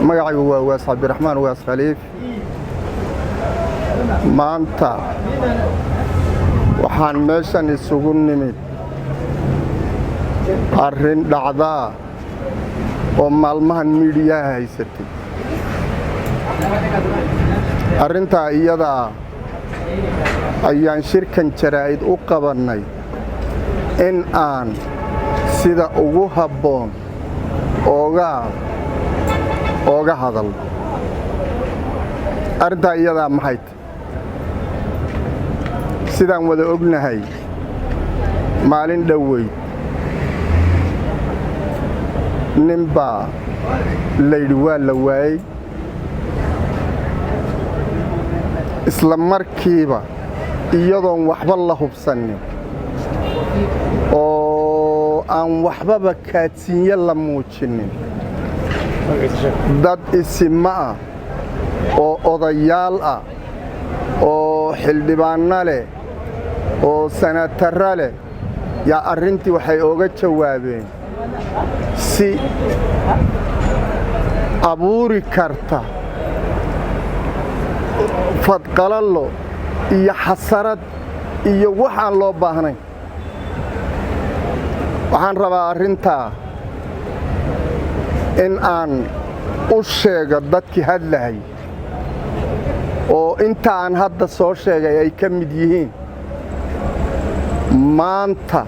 magacaygu waa Waas Cabdiraxmaan Waas Khaliif maanta waxaan meeshan isugu nimid arrin dhacda oo maalmahan miidiyaha haysatay arrinta iyada ayaan shirkan jaraa'id u qabanay in aan sida ugu habboon ooga hadal arrinta iyada maxay sidaan wada ognahay maalin dhaweyd ninba layidhi waa la waayey isla markiiba iyadoon waxba la hubsanin oo aan waxbaba kaadsiinye la muujinin dad isima ah oo odayaal ah oo xildhibaanno leh oo sanataro leh yaa arrintii waxay ooga jawaabeen si abuuri karta fadqalallo iyo xasarad iyo waxaan loo baahnayn waxaan rabaa arrintaa in aan u sheego dadkii hadlahay oo inta aan hadda soo sheegay ay ka mid yihiin maanta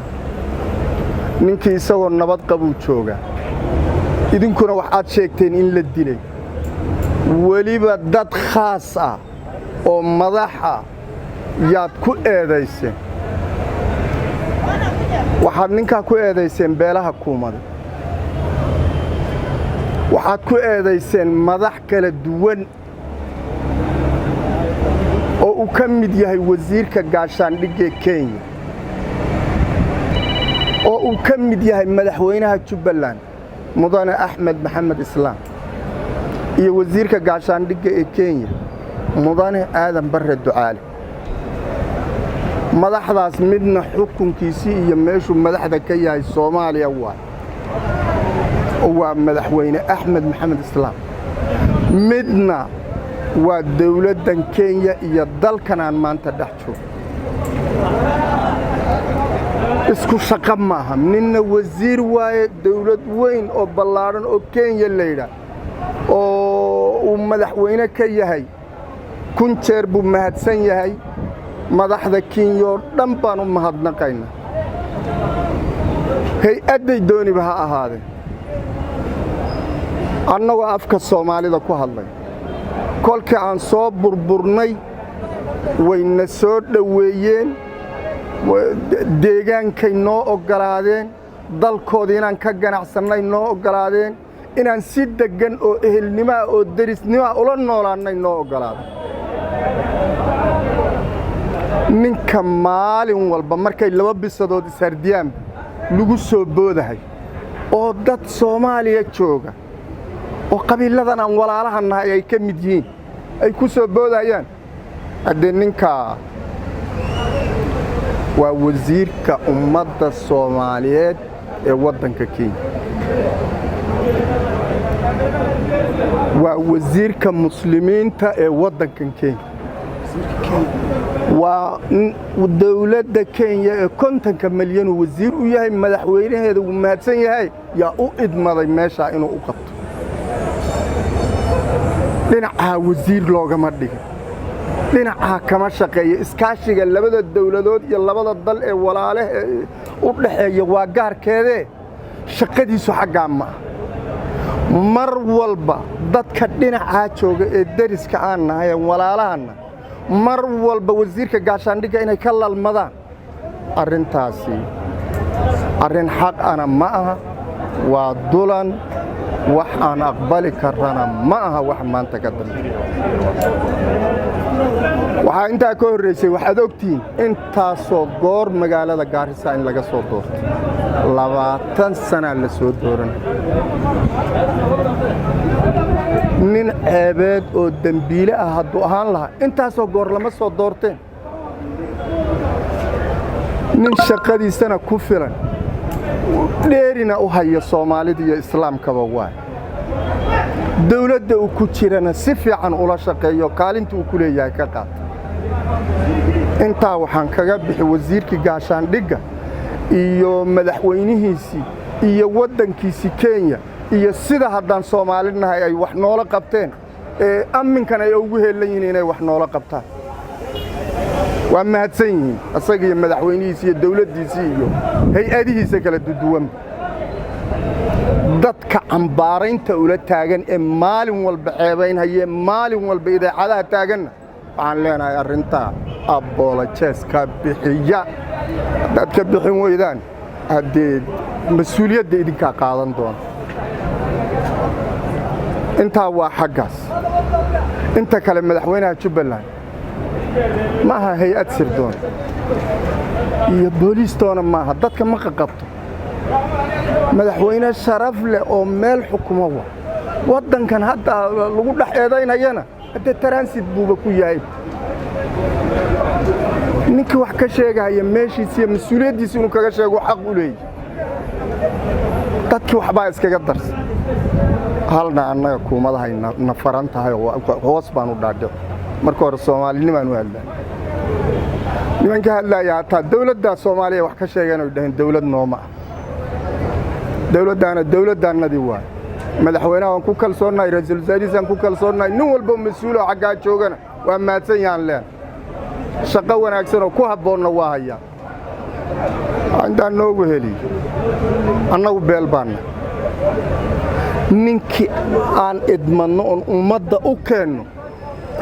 ninkii isagoo nabad qabuu jooga idinkuna waxaad sheegteen in la dilay weliba dad khaas ah oo madax ah yaad ku eedayseen waxaad ninkaa ku eedayseen beelaha kuumada waxaad ku eedayseen madax kala duwan oo uu ka mid yahay wasiirka gaashaandhigga Kenya oo uu ka mid yahay madaxweynaha Jubbaland mudane Axmed Maxamed Islaam iyo wasiirka gaashaandhigga ee Kenya mudane Aadan Barre Ducaale madaxdaas midna xukunkiisii iyo meeshuu madaxda ka yahay Soomaaliya waa madaxweyne Axmed Maxamed Islaam midna waa dawladdan Kenya iyo dalkan aan maanta dhex joogo isku shaqo maaha ninna wasiir waaye dawlad weyn oo ballaaran oo Kenya leeyda oo uu madaxweyne ka yahay kun jeer buu mahadsan yahay madaxda Kenya oo dhan baan u mahadnaqaynaa hay-adday dooniba ha ahaadeen annagoo afka Soomaalida ku hadlay kolkii aan soo burburnay wayna soo dhaweeyeen deegaankay noo ogolaadeen dalkoodii inaan ka ganacsannay noo ogolaadeen inaan si deggan oo ehelnimo oo derisnimo ula noolaannay noo ogolaadeen ninka maalin walba markay laba bisadood ishardiyaan lagu soo boodahay oo dad Soomaaliya jooga oo qabiiladan aan walaalaha nahay ay ka mid yihiin ay ku soo boodayaan haddee ninka waa wasiirka ummadda Soomaaliyeed ee waddanka Kenya waa wasiirka muslimiinta ee waddankan Kenya waa dawladda Kenya ee 50 milyan wasiir u yahay madaxweynaheeda uu mahadsan yahay yaa u idmaday meesha inuu u qabto dhinaca wasiir loogama dhigin dhinaca kama shaqeeyo iskaashiga labada dawladood iyo labada dal ee walaalaha u dhaxeeya waa gaarkeedee shaqadiisu xagga ma mar walba dadka dhinaca jooga ee dariska aan nahay walaalahana mar walba wasiirka gaashaandhigga inay ka lalmadaan arrintaasi arrin xaq ana ma aha waa dulan wax aan aqbali karana ma aha wax maanta ka dambeeya waxaa intaa ka horreysay waxaad ogtihiin intaasoo goor magaalada Gaarisa in laga soo doorto 20 sano la soo dooran nin ceebeed oo dambiile ah hadduu ahaan lahaa intaasoo goor lama soo doorteen nin shaqadiisana ku filan dheerina u hayo Soomaalida iyo Islaamkaba waay dawladda uu ku jirana si fiican ula shaqeeyo kaalinta uu ku leeyahay ka qaata intaa waxaan kaga bixi wasiirkii gaashaandhigga iyo madaxweynihiisii iyo waddankiisii Kenya iyo sida haddaan Soomaalinahay ay wax noola qabteen amminkan ay ugu heelan yihiin inay wax noola qabtaan waa mahadsan yihiin asaga iyo madaxweynihiisii iyo dawladdiisii iyo hay'adihiisa kala duwan dadka cambaaraynta ula taagan ee maalin walba ceebaynaya maalin walba idaacadaha taagan waxaan leenahay arrinta apologies ka bixiya dadka bixin weydaan hadee mas'uuliyadda idinka qaadan doona inta waa xaggaas inta kale madaxweynaha Jubbaland ma aha hay'ad sirdoon iyo booliistoona ma aha dadka ma qabto madaxweyne sharaf leh oo meel xukumo waddankan hadda lagu dhaxeedaynayana hadda transit buuba ku yahay ninka wax ka sheegaya meeshiisa mas'uuliyadiisa inuu kaga sheego xaq u leeyahay dadkii waxba iskaga darsan halna annaga kuumadahay nafaran tahay hoos baan u dhaadhic marka hore Soomaalinimaan u hadlaa nimanka hadlaya hataa dawladda Soomaaliya wax ka sheegan oo dhahan dawlad nooma dawladdaanadii waa madaxweynaha aan ku kalsoonahay ra'iisul wasaarihiisa ku kalsoonahay nin walba mas'uul oo xagga joogana waa maadsan yaan leen shaqo wanaagsan oo ku haboonna waa haya intaan noogu heli annagu beel baan ninkii aan idmanno on ummadda u keenno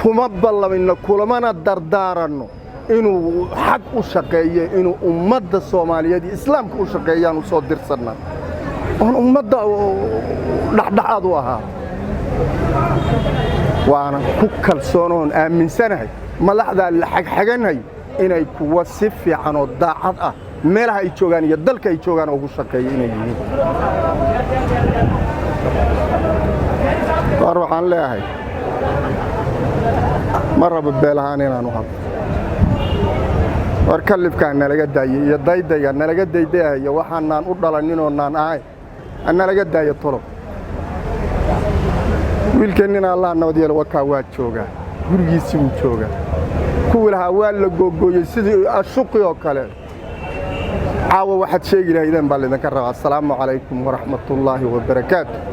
kuma ballamino kulamana dardaaranno inuu xaq u shaqeeyo inuu ummadda Soomaaliyeed islaamka u shaqeeyaan u soo dirsanaa on ummadda dhaxdhaxaad u ahaa waana ku kalsoonoon aaminsanahay madaxda la xagxaganay inay kuwa si fiican oo daacad ah meelaha ay joogaan iyo dalka ay joogaan ugu shaqeeyo inay yihiin waxaan leeyahay maraba beelahaan inaan u hadlo war kalifka nalaga daayay iyo daydayga nalaga daydayo waxaan u dhalanin oo naan ahay nalaga daayo tolo wiilkeenina Allah nabadiyay wakaa waa jooga gurigiisii uu jooga kuwalaha waa la googooyay sidii ashuqi oo kale caawa waxaad sheegi lahaydeen baa idinka rabaa assalaamu calaykum waraxmatullaahi wabarakaatuh